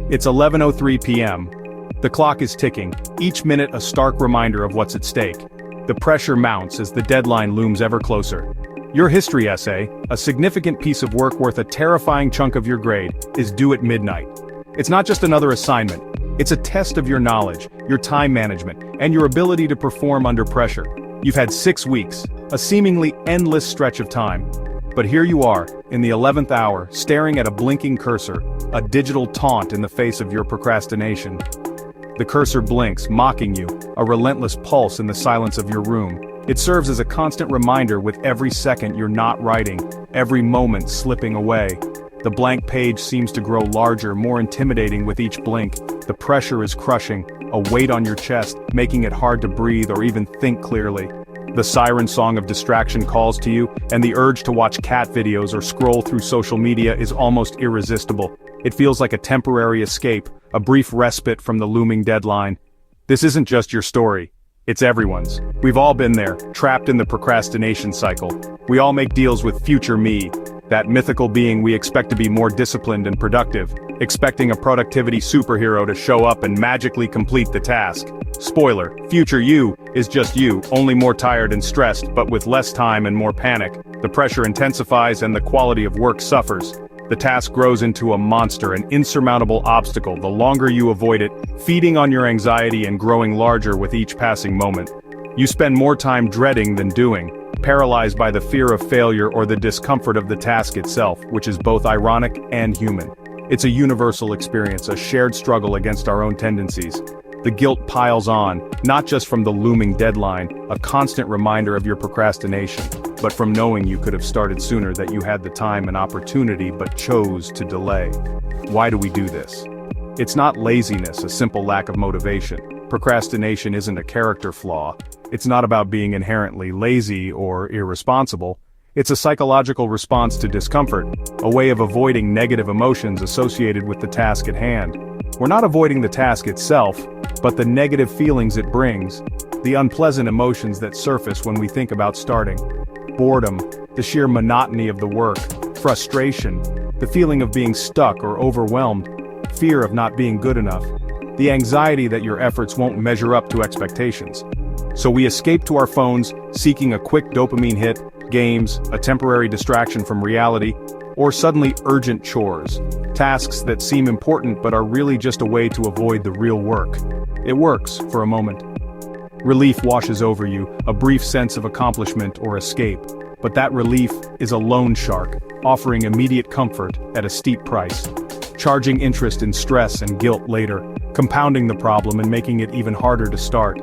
It's 11:03 p.m. The clock is ticking, each minute a stark reminder of what's at stake. The pressure mounts as the deadline looms ever closer. Your history essay, a significant piece of work worth a terrifying chunk of your grade, is due at midnight. It's not just another assignment. It's a test of your knowledge, your time management, and your ability to perform under pressure. You've had 6 weeks, a seemingly endless stretch of time. But here you are, in the 11th hour, staring at a blinking cursor, a digital taunt in the face of your procrastination. The cursor blinks, mocking you, a relentless pulse in the silence of your room. It serves as a constant reminder with every second you're not writing, every moment slipping away. The blank page seems to grow larger, more intimidating with each blink. The pressure is crushing, a weight on your chest, making it hard to breathe or even think clearly. The siren song of distraction calls to you, and the urge to watch cat videos or scroll through social media is almost irresistible. It feels like a temporary escape, a brief respite from the looming deadline. This isn't just your story. It's everyone's. We've all been there, trapped in the procrastination cycle. We all make deals with future me, that mythical being we expect to be more disciplined and productive, expecting a productivity superhero to show up and magically complete the task. Spoiler, future you is just you, only more tired and stressed, but with less time and more panic. The pressure intensifies and the quality of work suffers. The task grows into a monster, an insurmountable obstacle the longer you avoid it, feeding on your anxiety and growing larger with each passing moment. You spend more time dreading than doing, paralyzed by the fear of failure or the discomfort of the task itself, which is both ironic and human. It's a universal experience, a shared struggle against our own tendencies. The guilt piles on, not just from the looming deadline, a constant reminder of your procrastination, but from knowing you could have started sooner, that you had the time and opportunity but chose to delay. Why do we do this? It's not laziness, a simple lack of motivation. Procrastination isn't a character flaw. It's not about being inherently lazy or irresponsible. It's a psychological response to discomfort, a way of avoiding negative emotions associated with the task at hand. We're not avoiding the task itself, but the negative feelings it brings, the unpleasant emotions that surface when we think about starting. Boredom, the sheer monotony of the work, frustration, the feeling of being stuck or overwhelmed, fear of not being good enough, the anxiety that your efforts won't measure up to expectations. So we escape to our phones, seeking a quick dopamine hit, games, a temporary distraction from reality, or suddenly urgent chores, tasks that seem important but are really just a way to avoid the real work. It works, for a moment. Relief washes over you, a brief sense of accomplishment or escape, but that relief is a loan shark, offering immediate comfort at a steep price, charging interest in stress and guilt later, compounding the problem and making it even harder to start.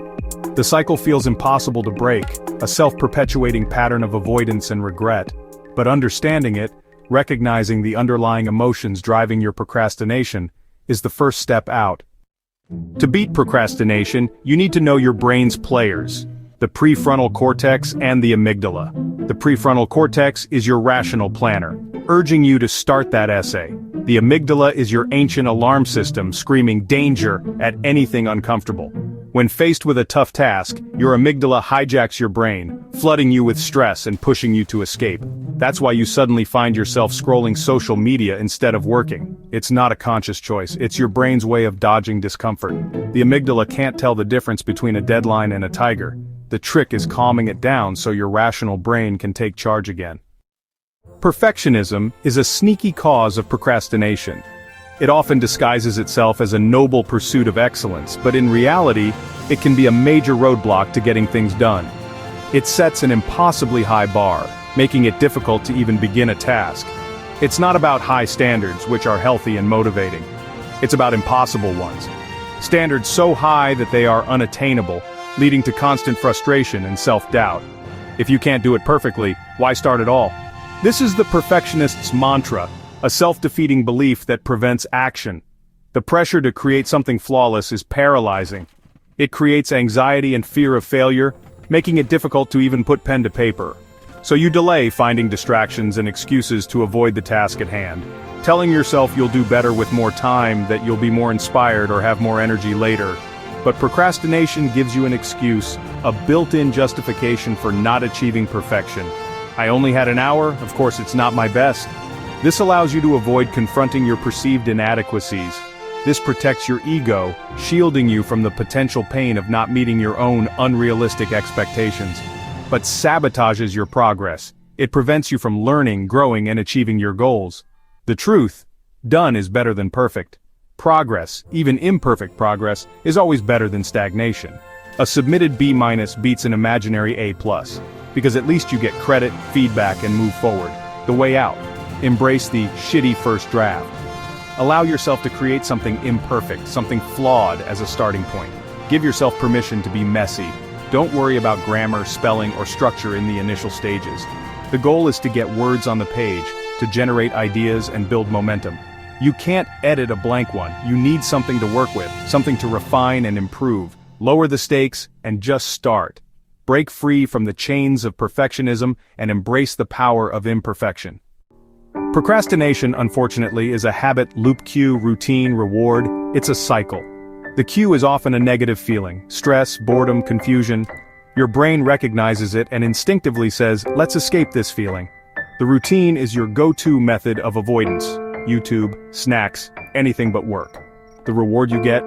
The cycle feels impossible to break, a self-perpetuating pattern of avoidance and regret. But understanding it, recognizing the underlying emotions driving your procrastination, is the first step out. To beat procrastination, you need to know your brain's players, the prefrontal cortex and the amygdala. The prefrontal cortex is your rational planner, urging you to start that essay. The amygdala is your ancient alarm system screaming danger at anything uncomfortable. When faced with a tough task, your amygdala hijacks your brain, flooding you with stress and pushing you to escape. That's why you suddenly find yourself scrolling social media instead of working. It's not a conscious choice, it's your brain's way of dodging discomfort. The amygdala can't tell the difference between a deadline and a tiger. The trick is calming it down so your rational brain can take charge again. Perfectionism is a sneaky cause of procrastination. It often disguises itself as a noble pursuit of excellence, but in reality, it can be a major roadblock to getting things done. It sets an impossibly high bar, making it difficult to even begin a task. It's not about high standards, which are healthy and motivating. It's about impossible ones. Standards so high that they are unattainable, leading to constant frustration and self-doubt. If you can't do it perfectly, why start at all? This is the perfectionist's mantra, a self-defeating belief that prevents action. The pressure to create something flawless is paralyzing. It creates anxiety and fear of failure, making it difficult to even put pen to paper. So you delay, finding distractions and excuses to avoid the task at hand, telling yourself you'll do better with more time, that you'll be more inspired or have more energy later. But procrastination gives you an excuse, a built-in justification for not achieving perfection. I only had an hour, of course it's not my best. This allows you to avoid confronting your perceived inadequacies. This protects your ego, shielding you from the potential pain of not meeting your own unrealistic expectations. But sabotages your progress. It prevents you from learning, growing, and achieving your goals. The truth: done is better than perfect. Progress, even imperfect progress, is always better than stagnation. A submitted B- beats an imaginary A+, because at least you get credit, feedback, and move forward. The way out: embrace the shitty first draft. Allow yourself to create something imperfect, something flawed as a starting point. Give yourself permission to be messy. Don't worry about grammar, spelling, or structure in the initial stages. The goal is to get words on the page, to generate ideas and build momentum. You can't edit a blank one. You need something to work with, something to refine and improve. Lower the stakes and just start. Break free from the chains of perfectionism and embrace the power of imperfection. Procrastination, unfortunately, is a habit, loop, cue, routine, reward. It's a cycle. The cue is often a negative feeling: stress, boredom, confusion. Your brain recognizes it and instinctively says, let's escape this feeling. The routine is your go-to method of avoidance: YouTube, snacks, anything but work. The reward you get?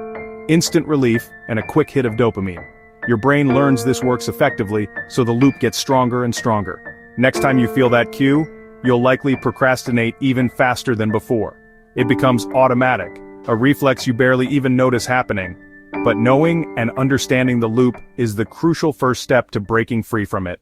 Instant relief and a quick hit of dopamine. Your brain learns this works effectively, so the loop gets stronger and stronger. Next time you feel that cue, you'll likely procrastinate even faster than before. It becomes automatic, a reflex you barely even notice happening. But knowing and understanding the loop is the crucial first step to breaking free from it.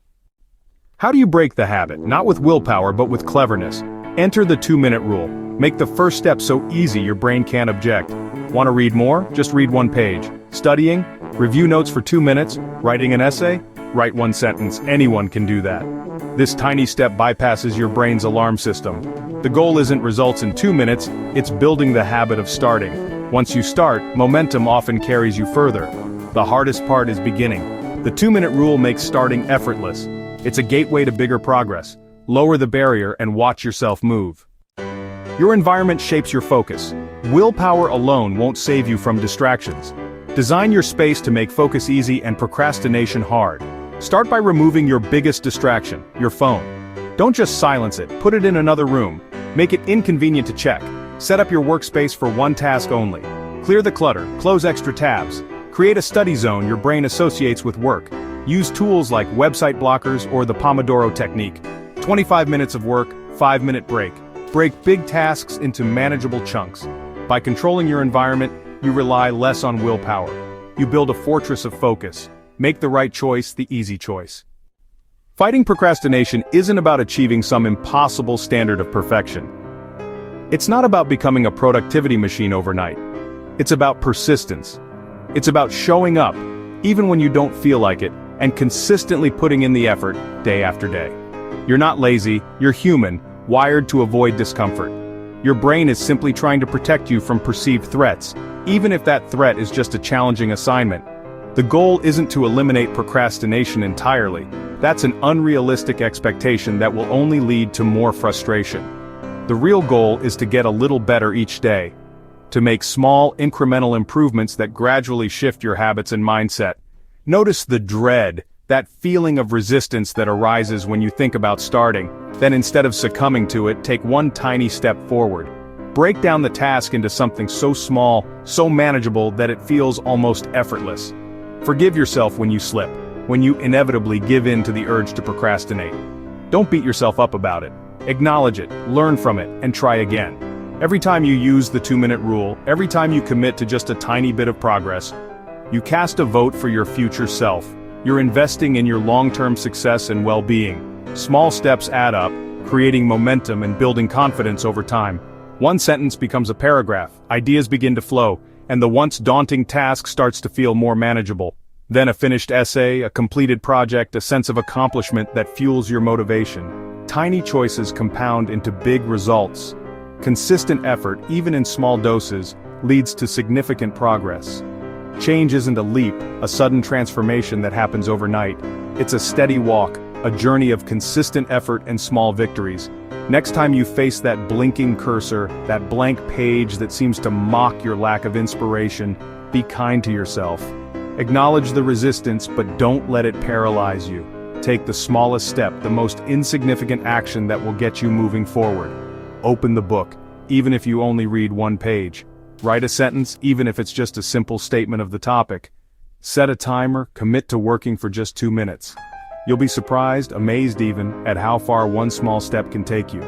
How do you break the habit? Not with willpower, but with cleverness. Enter the 2-minute rule. Make the first step so easy your brain can't object. Want to read more? Just read 1 page. Studying? Review notes for 2 minutes. Writing an essay? Write 1 sentence. Anyone can do that. This tiny step bypasses your brain's alarm system. The goal isn't results in 2 minutes, it's building the habit of starting. Once you start, momentum often carries you further. The hardest part is beginning. The 2-minute rule makes starting effortless. It's a gateway to bigger progress. Lower the barrier and watch yourself move. Your environment shapes your focus. Willpower alone won't save you from distractions. Design your space to make focus easy and procrastination hard. Start by removing your biggest distraction, your phone. Don't just silence it, put it in another room. Make it inconvenient to check. Set up your workspace for 1 task only. Clear the clutter, close extra tabs. Create a study zone your brain associates with work. Use tools like website blockers or the Pomodoro technique. 25 minutes of work, 5-minute break. Break big tasks into manageable chunks. By controlling your environment, you rely less on willpower. You build a fortress of focus. Make the right choice the easy choice. Fighting procrastination isn't about achieving some impossible standard of perfection. It's not about becoming a productivity machine overnight. It's about persistence. It's about showing up, even when you don't feel like it, and consistently putting in the effort, day after day. You're not lazy, you're human, wired to avoid discomfort. Your brain is simply trying to protect you from perceived threats, even if that threat is just a challenging assignment. The goal isn't to eliminate procrastination entirely. That's an unrealistic expectation that will only lead to more frustration. The real goal is to get a little better each day, to make small, incremental improvements that gradually shift your habits and mindset. Notice the dread, that feeling of resistance that arises when you think about starting. Then instead of succumbing to it, take 1 tiny step forward. Break down the task into something so small, so manageable that it feels almost effortless. Forgive yourself when you slip, when you inevitably give in to the urge to procrastinate. Don't beat yourself up about it. Acknowledge it, learn from it, and try again. Every time you use the 2-minute rule, every time you commit to just a tiny bit of progress, you cast a vote for your future self. You're investing in your long-term success and well-being. Small steps add up, creating momentum and building confidence over time. 1 sentence becomes a paragraph, ideas begin to flow, and the once daunting task starts to feel more manageable. Then a finished essay, a completed project, a sense of accomplishment that fuels your motivation. Tiny choices compound into big results. Consistent effort, even in small doses, leads to significant progress. Change isn't a leap, a sudden transformation that happens overnight. It's a steady walk, a journey of consistent effort and small victories. Next time you face that blinking cursor, that blank page that seems to mock your lack of inspiration, be kind to yourself. Acknowledge the resistance, but don't let it paralyze you. Take the smallest step, the most insignificant action that will get you moving forward. Open the book, even if you only read 1 page. Write a sentence, even if it's just a simple statement of the topic. Set a timer, commit to working for just 2 minutes. You'll be surprised, amazed even, at how far one small step can take you.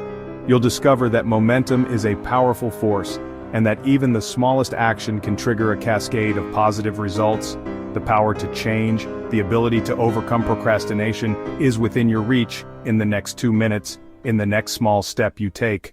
You'll discover that momentum is a powerful force, and that even the smallest action can trigger a cascade of positive results. The power to change, the ability to overcome procrastination is within your reach in the next 2 minutes, in the next small step you take.